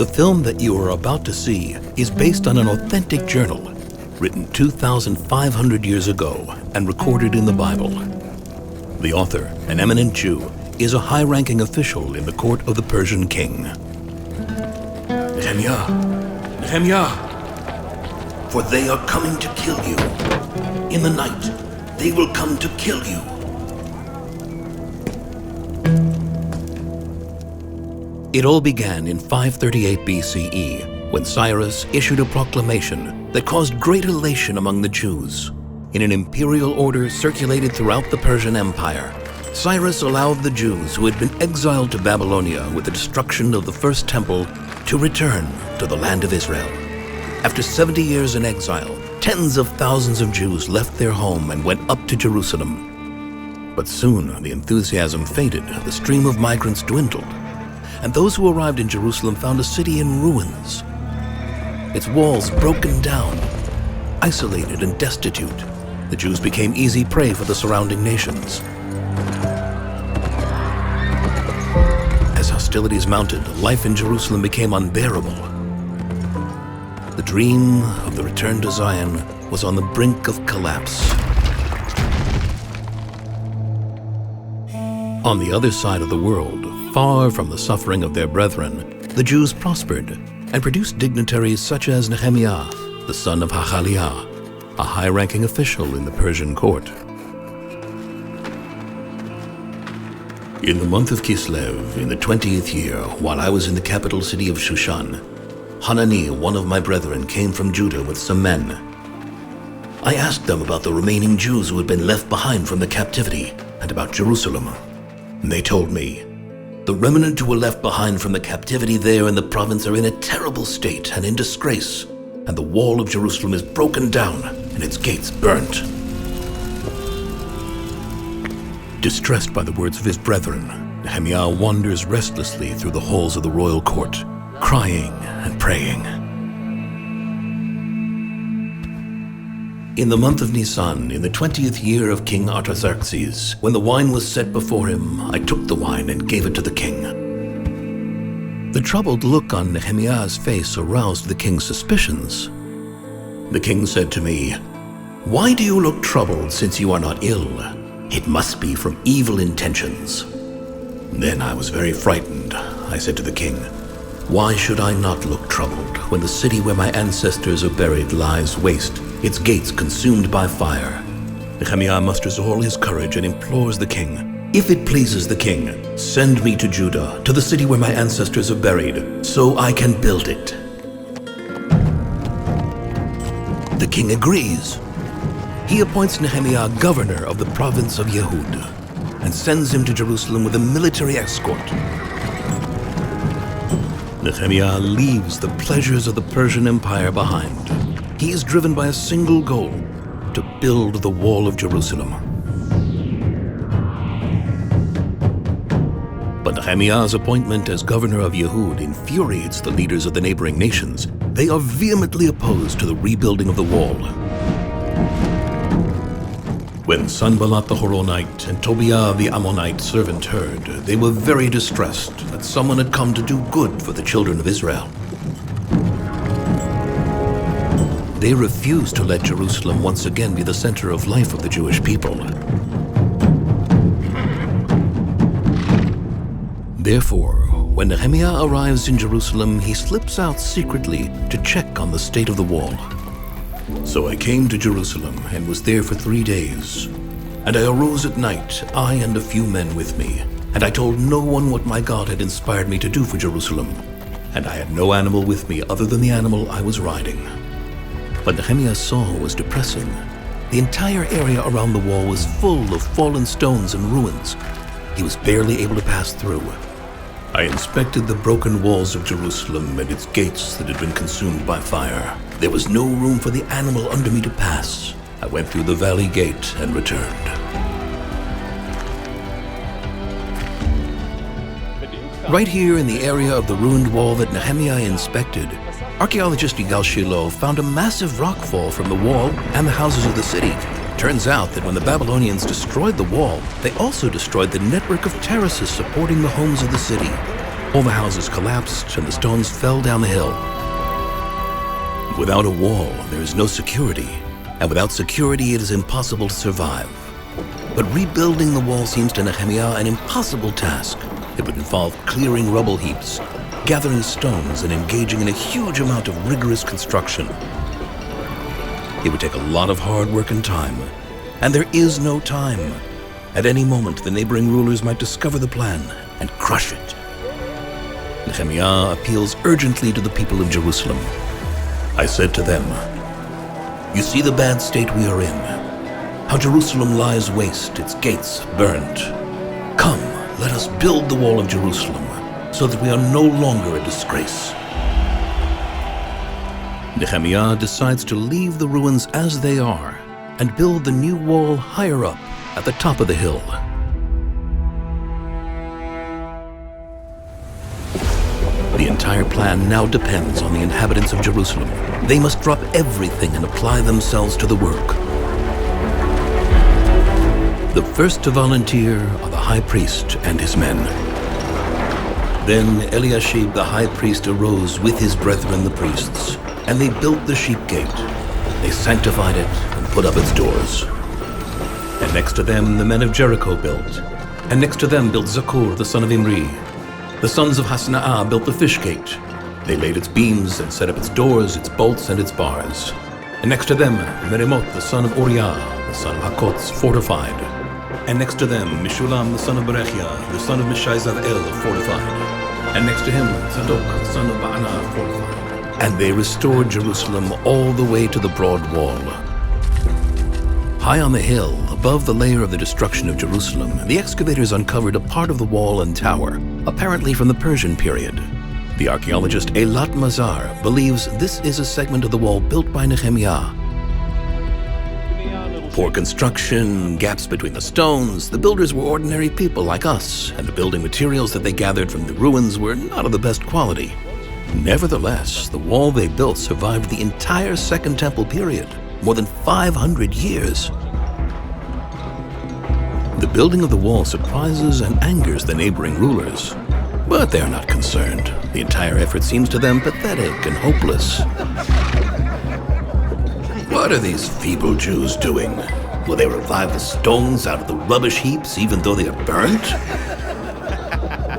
The film that you are about to see is based on an authentic journal written 2,500 years ago and recorded in the Bible. The author, an eminent Jew, is a high-ranking official in the court of the Persian king. Nehemiah! Nehemiah! For they are coming to kill you. In the night, they will come to kill you. It all began in 538 BCE, when Cyrus issued a proclamation that caused great elation among the Jews. In an imperial order circulated throughout the Persian Empire, Cyrus allowed the Jews who had been exiled to Babylonia with the destruction of the first temple to return to the land of Israel. After 70 years in exile, tens of thousands of Jews left their home and went up to Jerusalem. But soon the enthusiasm faded, the stream of migrants dwindled, and those who arrived in Jerusalem found a city in ruins, its walls broken down, isolated and destitute. The Jews became easy prey for the surrounding nations. As hostilities mounted, life in Jerusalem became unbearable. The dream of the return to Zion was on the brink of collapse. On the other side of the world, far from the suffering of their brethren, the Jews prospered and produced dignitaries such as Nehemiah, the son of Hakaliah, a high-ranking official in the Persian court. In the month of Kislev, in the 20th year, while I was in the capital city of Shushan, Hanani, one of my brethren, came from Judah with some men. I asked them about the remaining Jews who had been left behind from the captivity and about Jerusalem. And they told me, "The remnant who were left behind from the captivity there in the province are in a terrible state and in disgrace, and the wall of Jerusalem is broken down and its gates burnt." Distressed by the words of his brethren, Nehemiah wanders restlessly through the halls of the royal court, crying and praying. In the month of Nisan, in the 20th year of King Artaxerxes, when the wine was set before him, I took the wine and gave it to the king. The troubled look on Nehemiah's face aroused the king's suspicions. The king said to me, "Why do you look troubled since you are not ill? It must be from evil intentions." Then I was very frightened. I said to the king, "Why should I not look troubled when the city where my ancestors are buried lies waste, its gates consumed by fire?" Nehemiah musters all his courage and implores the king, "If it pleases the king, send me to Judah, to the city where my ancestors are buried, so I can build it." The king agrees. He appoints Nehemiah governor of the province of Yehud and sends him to Jerusalem with a military escort. Nehemiah leaves the pleasures of the Persian Empire behind. He is driven by a single goal: to build the wall of Jerusalem. But Nehemiah's appointment as governor of Yehud infuriates the leaders of the neighboring nations. They are vehemently opposed to the rebuilding of the wall. When Sanballat the Horonite and Tobiah the Ammonite servant heard, they were very distressed that someone had come to do good for the children of Israel. They refused to let Jerusalem once again be the center of life of the Jewish people. Therefore, when Nehemiah arrives in Jerusalem, he slips out secretly to check on the state of the wall. So I came to Jerusalem and was there for 3 days. And I arose at night, I and a few men with me, and I told no one what my God had inspired me to do for Jerusalem. And I had no animal with me other than the animal I was riding. What Nehemiah saw was depressing. The entire area around the wall was full of fallen stones and ruins. He was barely able to pass through. I inspected the broken walls of Jerusalem and its gates that had been consumed by fire. There was no room for the animal under me to pass. I went through the valley gate and returned. Right here in the area of the ruined wall that Nehemiah inspected, archaeologist Yigal Shiloh found a massive rockfall from the wall and the houses of the city. Turns out that when the Babylonians destroyed the wall, they also destroyed the network of terraces supporting the homes of the city. All the houses collapsed and the stones fell down the hill. Without a wall, there is no security, and without security, it is impossible to survive. But rebuilding the wall seems to Nehemiah an impossible task. It would involve clearing rubble heaps, gathering stones, and engaging in a huge amount of rigorous construction. It would take a lot of hard work and time, and there is no time. At any moment, the neighboring rulers might discover the plan and crush it. Nehemiah appeals urgently to the people of Jerusalem. I said to them, "You see the bad state we are in, how Jerusalem lies waste, its gates burned. Come, let us build the wall of Jerusalem, so that we are no longer a disgrace." Nehemiah decides to leave the ruins as they are and build the new wall higher up at the top of the hill. The entire plan now depends on the inhabitants of Jerusalem. They must drop everything and apply themselves to the work. The first to volunteer are the high priest and his men. Then Eliashib the high priest arose with his brethren the priests, and they built the sheep gate. They sanctified it and put up its doors. And next to them the men of Jericho built, and next to them built Zakur the son of Imri. The sons of Hasnaah built the fish gate. They laid its beams and set up its doors, its bolts, and its bars. And next to them, Merimot the son of Uriah, the son of Hakotz, fortified. And next to them, Mishulam the son of Berechiah, the son of Mishai-Zadel, fortified. And next to him, Zadok the son of Baana, fortified. And they restored Jerusalem all the way to the broad wall. High on the hill, above the layer of the destruction of Jerusalem, the excavators uncovered a part of the wall and tower, apparently from the Persian period. The archaeologist Eilat Mazar believes this is a segment of the wall built by Nehemiah. Poor construction, gaps between the stones, the builders were ordinary people like us, and the building materials that they gathered from the ruins were not of the best quality. Nevertheless, the wall they built survived the entire Second Temple period, more than 500 years. The building of the wall surprises and angers the neighboring rulers, but they are not concerned. The entire effort seems to them pathetic and hopeless. What are these feeble Jews doing? Will they revive the stones out of the rubbish heaps even though they are burnt?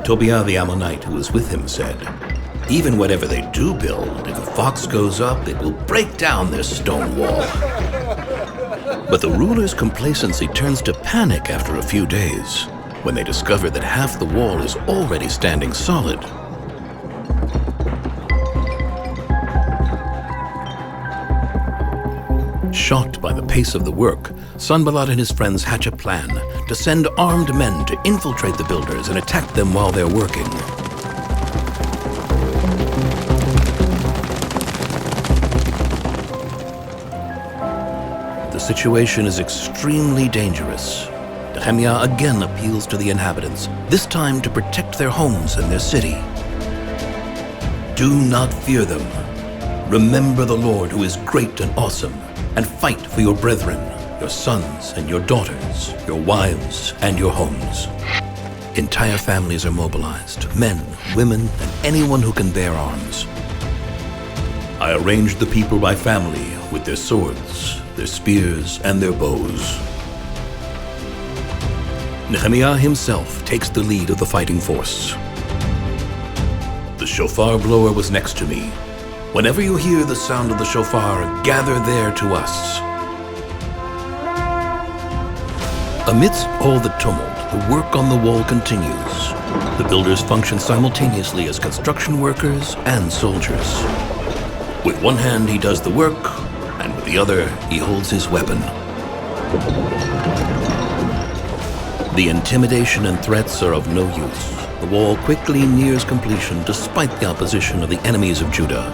Tobiah the Ammonite, who was with him, said, "Even whatever they do build, if a fox goes up, it will break down their stone wall." But the ruler's complacency turns to panic after a few days, when they discover that half the wall is already standing solid. Shocked by the pace of the work, Sanballat and his friends hatch a plan to send armed men to infiltrate the builders and attack them while they're working. The situation is extremely dangerous. Nehemiah again appeals to the inhabitants, this time to protect their homes and their city. Do not fear them. Remember the Lord who is great and awesome, and fight for your brethren, your sons and your daughters, your wives and your homes. Entire families are mobilized, men, women, and anyone who can bear arms. I arranged the people by family with their swords, their spears, and their bows. Nehemiah himself takes the lead of the fighting force. The shofar blower was next to me. Whenever you hear the sound of the shofar, gather there to us. Amidst all the tumult, the work on the wall continues. The builders function simultaneously as construction workers and soldiers. With one hand he does the work, and with the other he holds his weapon. The intimidation and threats are of no use. The wall quickly nears completion despite the opposition of the enemies of Judah.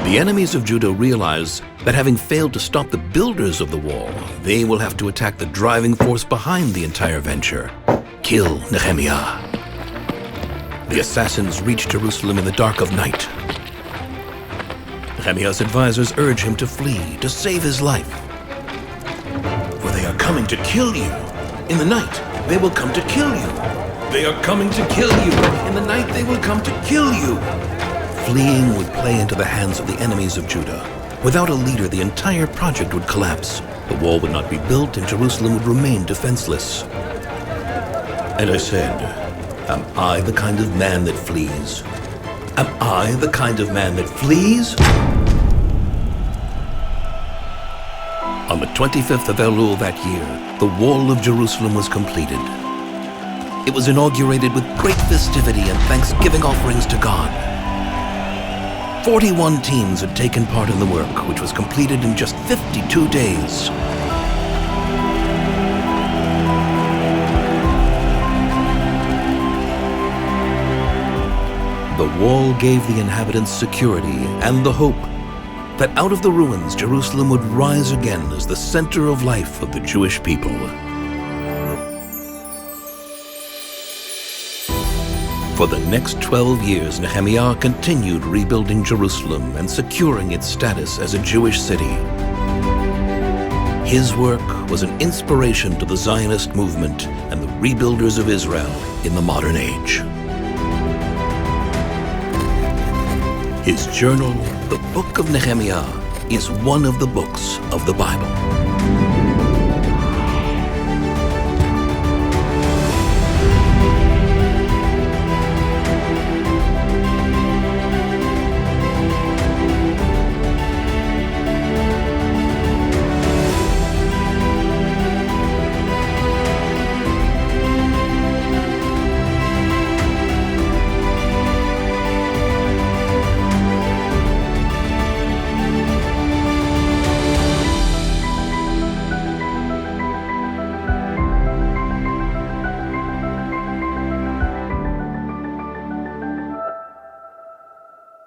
The enemies of Judah realize that having failed to stop the builders of the wall, they will have to attack the driving force behind the entire venture. Kill Nehemiah. The assassins reach Jerusalem in the dark of night. Nehemiah's advisors urge him to flee, to save his life. For they are coming to kill you. In the night, they will come to kill you. They are coming to kill you. In the night they will come to kill you. Fleeing would play into the hands of the enemies of Judah. Without a leader, the entire project would collapse. The wall would not be built, and Jerusalem would remain defenseless. And I said, am I the kind of man that flees? Am I the kind of man that flees? On the 25th of Elul that year, the wall of Jerusalem was completed. It was inaugurated with great festivity and thanksgiving offerings to God. 41 teams had taken part in the work, which was completed in just 52 days. The wall gave the inhabitants security and the hope that out of the ruins, Jerusalem would rise again as the center of life of the Jewish people. For the next 12 years, Nehemiah continued rebuilding Jerusalem and securing its status as a Jewish city. His work was an inspiration to the Zionist movement and the rebuilders of Israel in the modern age. His journal, the Book of Nehemiah, is one of the books of the Bible.